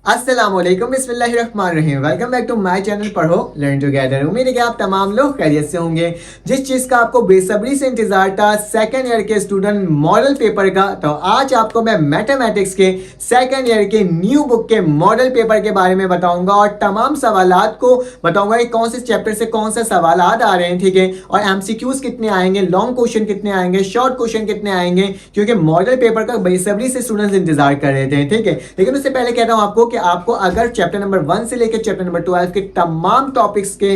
अस्सलामुअलैकुम बिस्मिल्लाहिर्रहमानिर्रहीम। Welcome back to my channel पढ़ो लर्न टुगेदर। उम्मीद है कि आप तमाम लोग खैरियत से होंगे। जिस चीज़ का आपको बेसब्री से इंतजार था सेकंड ईयर के स्टूडेंट मॉडल पेपर का, तो आज आपको मैं मैथमेटिक्स के सेकंड ईयर के न्यू बुक के मॉडल पेपर के बारे में बताऊंगा और तमाम सवालात को बताऊंगा कि कौन से चैप्टर से कौन से सवालात आ रहे हैं, ठीक है, और एमसीक्यूज कितने आएंगे, लॉन्ग क्वेश्चन कितने आएंगे, शॉर्ट क्वेश्चन कितने आएंगे, क्योंकि मॉडल पेपर का बेसब्री से स्टूडेंट्स इंतजार कर रहे थे, ठीक है। लेकिन उससे पहले कहता हूं आपको कि आपको अगर चैप्टर नंबर 1 से लेकर चैप्टर नंबर 12 के तमाम टॉपिक्स के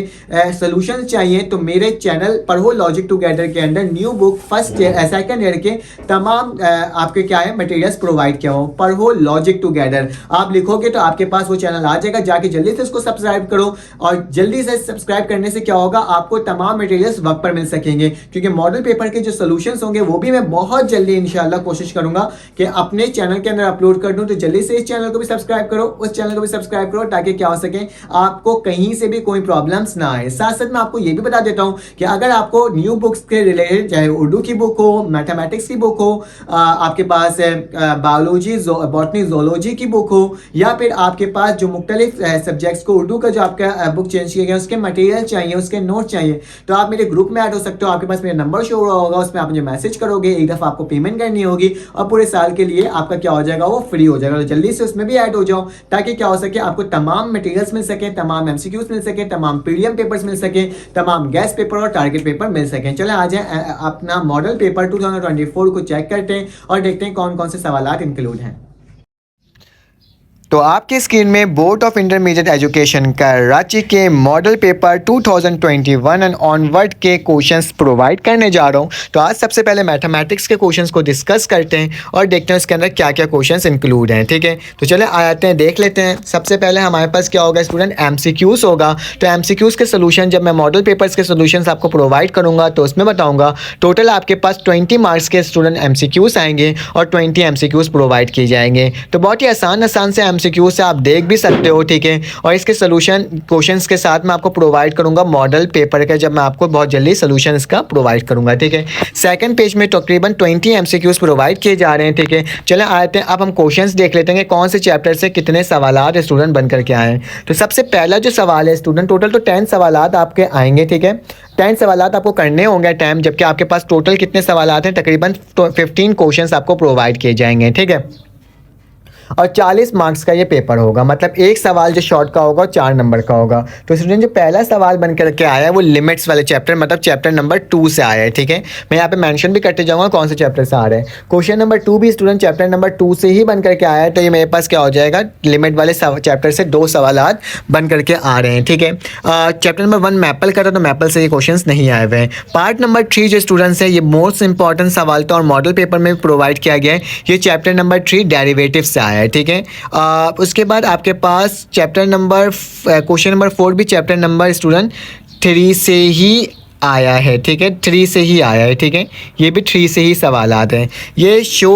सॉल्यूशंस चाहिए तो मेरे चैनल पढ़ो लॉजिक टुगेदर के अंदर new book first second year के तमाम आपके क्या है मटेरियल्स प्रोवाइड किया हो। पढ़ो लॉजिक टुगेदर आप लिखोगे तो आपके पास वो चैनल आ जाएगा, जाके जल्दी से उसको सब्सक्राइब करो। और जल्दी से सब्सक्राइब करने से क्या होगा, आपको तमाम मटेरियल्स वक्त पर मिल सकेंगे, क्योंकि मॉडल पेपर के जो सॉल्यूशंस होंगे वो भी मैं बहुत जल्दी इंशाल्लाह कोशिश करूंगा कि अपने चैनल के अंदर अपलोड कर दूं। तो जल्दी से इस चैनल को भी सब्सक्राइब करो, उस चैनल को भी सब्सक्राइब करो, ताकि क्या हो सके आपको कहीं से भी कोई प्रॉब्लम्स ना आए। साथ साथ मैं आपको ये भी बता देता हूं कि अगर आपको न्यू बुक्स के रिलेटेड, चाहे उर्दू की बुक हो, मैथमेटिक्स की बुक हो, आपके पास बायोलॉजी बॉटनी जोलॉजी की बुक हो, या फिर आपके पास जो मुख्तलिफ सब्जेक्ट्स को उर्दू का जो आपका बुक चेंज किया गया उसके मटेरियल चाहिए, उसके नोट चाहिए, तो आप मेरे ग्रुप में ऐड हो सकते हो। आपके पास मेरा नंबर शो हो रहा होगा, उसमें आप मुझे मैसेज करोगे, एक दफ़ा आपको पेमेंट करनी होगी और पूरे साल के लिए आपका क्या हो जाएगा, वो फ्री हो जाएगा। तो जल्दी से उसमें भी ऐड हो जाओ, ताकि क्या हो सके आपको तमाम मटेरियल्स मिल सके, तमाम एमसीक्यूज मिल सके, तमाम पीडीएम पेपर्स मिल सके, तमाम गेस्ट पेपर और टारगेट पेपर मिल सके। चले आ जाए अपना मॉडल पेपर 2024 को चेक करते हैं और देखते हैं कौन कौन से सवालात इंक्लूड हैं। तो आपके स्क्रीन में board of intermediate education Karachi के मॉडल पेपर 2021 एंड ऑनवर्ड के क्वेश्चंस प्रोवाइड करने जा रहा हूं। तो आज सबसे पहले मैथमेटिक्स के क्वेश्चंस को डिस्कस करते हैं और देखते हैं इसके अंदर क्या क्या क्वेश्चंस इंक्लूड हैं, ठीक है। तो चले आते हैं, देख लेते हैं। सबसे पहले हमारे पास क्या होगा स्टूडेंट, एमसीक्यूज होगा। तो एमसीक्यूज के सोल्यूशन जब मैं मॉडल पेपर्स के सोल्यूशन आपको प्रोवाइड करूँगा तो उसमें बताऊँगा टोटल आपके पास 20 मार्क्स के स्टूडेंट एमसीक्यूज आएंगे और 20 एमसीक्यूज प्रोवाइड किए जाएंगे। तो बहुत ही आसान से एमसीक्यू से आप देख भी सकते हो, ठीक है। और इसके सोल्यूशन क्वेश्चंस के साथ मैं आपको प्रोवाइड करूंगा मॉडल पेपर का, जब मैं आपको बहुत जल्दी सोल्यूशन इसका प्रोवाइड करूंगा, ठीक है। सेकंड पेज में तकरीबन 20 एमसीक्यूज प्रोवाइड किए जा रहे हैं, ठीक है। चलें आते हैं, अब हम क्वेश्चंस देख लेते हैं कि कौन से चैप्टर से कितने सवालात स्टूडेंट बनकर के आए हैं। तो सबसे पहला जो सवाल है स्टूडेंट, टोटल तो 10 सवालात आपके आएंगे, ठीक है। 10 सवालात आपको करने होंगे टाइम, जबकि आपके पास टोटल कितने सवालात हैं, तकरीबन 15 क्वेश्चंस आपको प्रोवाइड किए जाएंगे, ठीक है। और 40 मार्क्स का ये पेपर होगा, मतलब एक सवाल जो शॉर्ट का होगा 4 नंबर का होगा। तो स्टूडेंट जो पहला सवाल बन करके आया है वो लिमिट्स वाले चैप्टर, मतलब चैप्टर नंबर 2 से आया है, ठीक है। मैं यहाँ पे मेंशन भी करते जाऊँगा कौन से चैप्टर से आ रहे हैं। क्वेश्चन नंबर 2 भी स्टूडेंट चैप्टर नंबर 2 से ही बन करके आया है। तो ये मेरे पास क्या हो जाएगा, लिमिट वाले चैप्टर से 2 सवालात बन करके आ रहे हैं, ठीक है। चैप्टर नंबर 1 मैपल का था, तो मैपल से ये क्वेश्चन नहीं आए हुए हैं। पार्ट नंबर 3 जो स्टूडेंट्स है, ये मोस्ट इंपॉर्टेंट सवाल था और मॉडल पेपर में भी प्रोवाइड किया गया है। ये चैप्टर नंबर 3 डेरिवेटिव से आया है, ठीक है। उसके बाद आपके पास चैप्टर नंबर क्वेश्चन नंबर 4 भी चैप्टर नंबर स्टूडेंट 3 से ही आया है, ठीक है। 3 से ही आया है, ठीक है। ये भी 3 से ही सवाल आते हैं। ये शो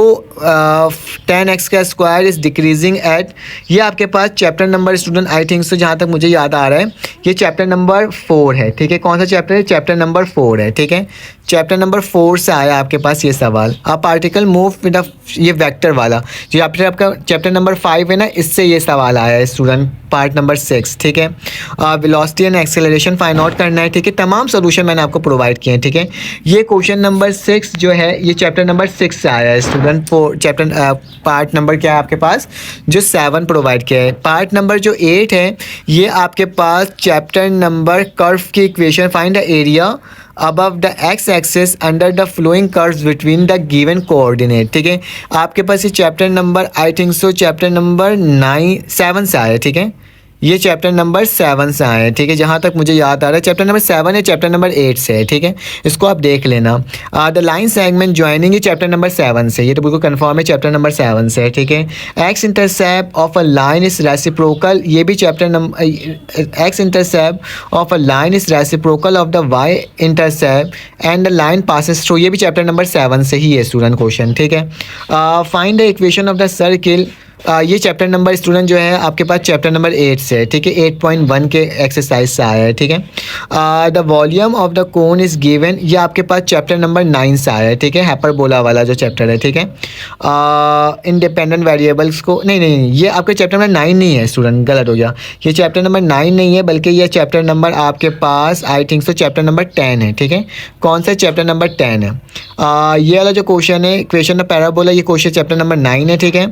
10x का स्क्वायर इज डिक्रीजिंग एट, ये आपके पास chapter number student I think so, जहाँ तक मुझे याद आ रहा है ये चैप्टर नंबर 4 है, ठीक है। कौन सा चैप्टर है, चैप्टर नंबर 4 है, ठीक है। चैप्टर नंबर 4 से आया आपके पास ये सवाल। आप पार्टिकल मूव विद ये वेक्टर वाला जो आपका चैप्टर नंबर 5 है ना, इससे ये सवाल आया है स्टूडेंट, पार्ट नंबर 6, ठीक है। Velocity and acceleration find out करना है, ठीक है। तमाम सोल्यूशन मैंने आपको प्रोवाइड किए हैं, ठीक है। ये क्वेश्चन नंबर 6 जो है ये चैप्टर नंबर 6 से आया है स्टूडेंट। चैप्टर पार्ट नंबर क्या है आपके पास, जो 7 प्रोवाइड किया है। पार्ट नंबर जो 8 है ये आपके पास चैप्टर नंबर कर्व की equation, find the area above the x axis under the flowing curves between the given coordinate, ठीक है। आपके पास ये chapter number I think so chapter number 7 से आया, ठीक है। ये चैप्टर नंबर 7 से आए हैं, ठीक है। जहाँ तक मुझे याद आ रहा है चैप्टर नंबर 7 है, चैप्टर नंबर 8 से है, ठीक है। इसको आप देख लेना। द लाइन सेगमेंट ज्वाइनिंग ये चैप्टर नंबर 7 से, ये तो बिल्कुल कंफर्म है चैप्टर नंबर 7 से है, ठीक है। X intercept of a line is reciprocal, ये भी chapter number, X intercept of a line is reciprocal of the Y intercept and the line passes through, ये भी चैप्टर नंबर 7 से ही है स्टूडेंट क्वेश्चन, ठीक है। Find the equation of the circle ये chapter number student जो है आपके पास चैप्टर नंबर 8 से है, ठीक है, 8.1 के एक्सरसाइज से आया है, ठीक है। The volume of the cone is given, ये आपके पास चैप्टर नंबर 9 से आया है, ठीक है, हाइपरबोला वाला जो चैप्टर है, ठीक है। इंडिपेंडेंट वेरिएबल्स को नहीं, ये आपके चैप्टर नंबर 9 नहीं है स्टूडेंट, गलत हो गया, ये चैप्टर नंबर 9 नहीं है, बल्कि ये चैप्टर नंबर आपके पास I think so chapter number 10 है, ठीक है। कौन सा चैप्टर नंबर 10 है? ये वाला जो क्वेश्चन है, इक्वेशन ऑफ पैराबोला, ये क्वेश्चन चैप्टर नंबर 9 है, ठीक है।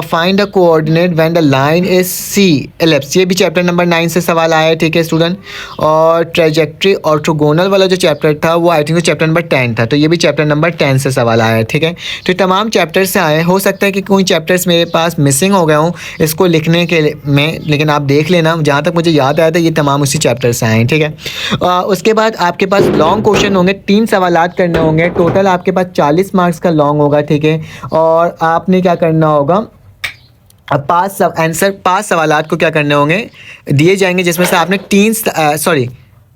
Find the coordinate when the line is see ellipse, ये भी चैप्टर नंबर 9 से सवाल आया है, ठीक है स्टूडेंट। और ट्रेजेक्ट्री ऑर्थोगोनल वाला जो चैप्टर था वो आई थिंक चैप्टर नंबर 10 था, तो ये भी चैप्टर नंबर 10 से सवाल आया है, ठीक है। तो तमाम चैप्टर से आए, हो सकता है कि कोई चैप्टर्स मेरे पास मिसिंग हो गए हों इसको लिखने के में, लेकिन आप देख लेना, जहाँ तक मुझे याद आया था ये तमाम उसी चैप्टर से आए हैं, ठीक है। उसके बाद आपके पास लॉन्ग क्वेश्चन होंगे, 3 सवालात करने होंगे, टोटल आपके पास 40 मार्क्स का लॉन्ग होगा, ठीक है। और आपने क्या करना होगा, अब 5 सवालात को क्या करने होंगे, दिए जाएंगे, जिसमें से आपने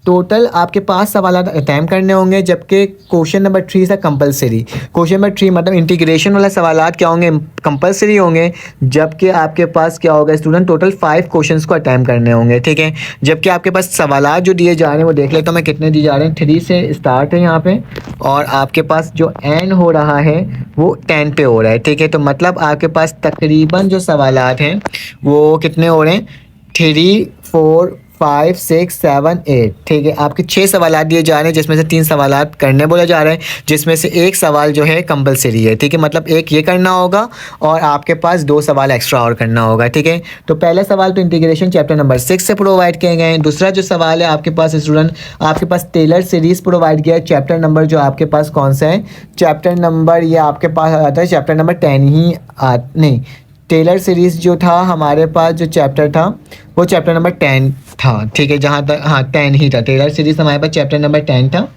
टोटल आपके 5 सवालात अटैम्प्ट करने होंगे, जबकि क्वेश्चन नंबर 3 था कंपलसरी। क्वेश्चन नंबर 3 मतलब इंटीग्रेशन वाला सवालात क्या होंगे, कंपलसरी होंगे, जबकि आपके पास क्या होगा स्टूडेंट, टोटल 5 क्वेश्चंस को अटैम्प्ट करने होंगे, ठीक है। जबकि आपके पास सवालात जो दिए जा रहे हैं वो देख लेता हूँ मैं कितने दिए जा रहे हैं, 3 से स्टार्ट है यहाँ पे, और आपके पास जो एंड हो रहा है वो 10 पे हो रहा है, ठीक है। तो मतलब आपके पास तकरीबन जो सवालात हैं वो कितने हो रहे हैं, 3, 4, 5, 6, 7, 8, ठीक है। आपके 6 सवालात दिए जा रहे हैं, जिसमें से 3 सवालात करने बोला जा रहा है, जिसमें से एक सवाल जो है कंपलसरी है, ठीक है। मतलब एक ये करना होगा और आपके पास 2 सवाल एक्स्ट्रा और करना होगा, ठीक है। तो पहला सवाल तो इंटीग्रेशन चैप्टर नंबर 6 से प्रोवाइड किए गए हैं। दूसरा जो सवाल है आपके पास स्टूडेंट, आपके पास टेलर सीरीज़ प्रोवाइड किया है, चैप्टर नंबर जो आपके पास कौन सा है, चैप्टर नंबर ये आपके पास आता है चैप्टर नंबर 10 ही नहीं, टेलर सीरीज़ जो था हमारे पास, जो चैप्टर था वो चैप्टर नंबर 10 था, ठीक है। जहाँ तक 10 ही था, टेलर सीरीज़ हमारे पास चैप्टर नंबर 10 था।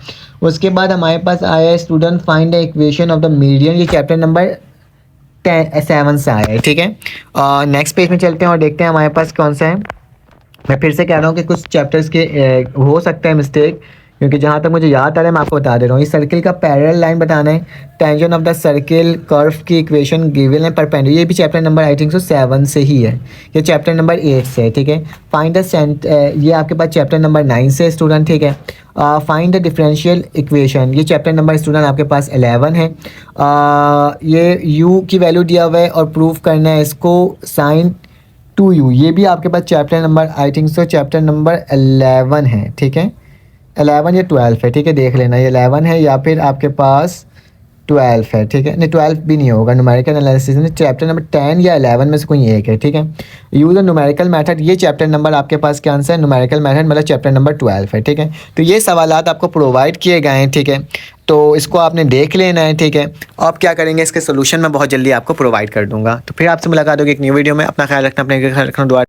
उसके बाद हमारे पास आया student find the equation of the median, ये चैप्टर नंबर 7 से आया है, ठीक है। नेक्स्ट पेज में चलते हैं और देखते हैं हमारे पास कौन सा है। मैं फिर से कह रहा हूँ कि कुछ चैप्टर्स के हो सकता है मिस्टेक, क्योंकि जहाँ तक मुझे याद आ रहा है मैं आपको बता दे रहा हूँ। इस सर्किल का पैरेलल लाइन बताना है, tangent of the circle curve की इक्वेशन गिवन है, परपेंडिकुलर, ये भी चैप्टर नंबर आई थिंक सो 7 से ही है, ये चैप्टर नंबर 8 से है, ठीक है। फाइंड द ये आपके पास चैप्टर नंबर 9 से स्टूडेंट, ठीक है। फाइंड द डिफरेंशियल इक्वेशन, ये चैप्टर नंबर स्टूडेंट आपके पास 11 है। ये u की वैल्यू दिया हुआ है और प्रूफ करना है इसको sin 2u, ये भी आपके पास chapter number I think so chapter number 11 है, ठीक है। 11 या 12 है, ठीक है, देख लेना, ये 11 है या फिर आपके पास 12 है, ठीक है। नहीं 12 भी नहीं होगा, न्यूमेरिकल एनालिसिस में चैप्टर नंबर 10 या 11 में से कोई एक है, ठीक है। यूज़ द न्यूमेरिकल मेथड, ये चैप्टर नंबर आपके पास क्या आंसर है, न्यूमेरिकल मेथड मतलब चैप्टर नंबर 12 है, ठीक है। तो ये सवालात आपको प्रोवाइड किए गए हैं, ठीक है। तो इसको आपने देख लेना है, ठीक है। आप क्या करेंगे, इसके सोल्यूशन मैं बहुत जल्दी आपको प्रोवाइड कर दूंगा। तो फिर आपसे मुलाकात होगी एक न्यू वीडियो में। अपना ख्याल रखना, अपने ख्याल रखना, दुआ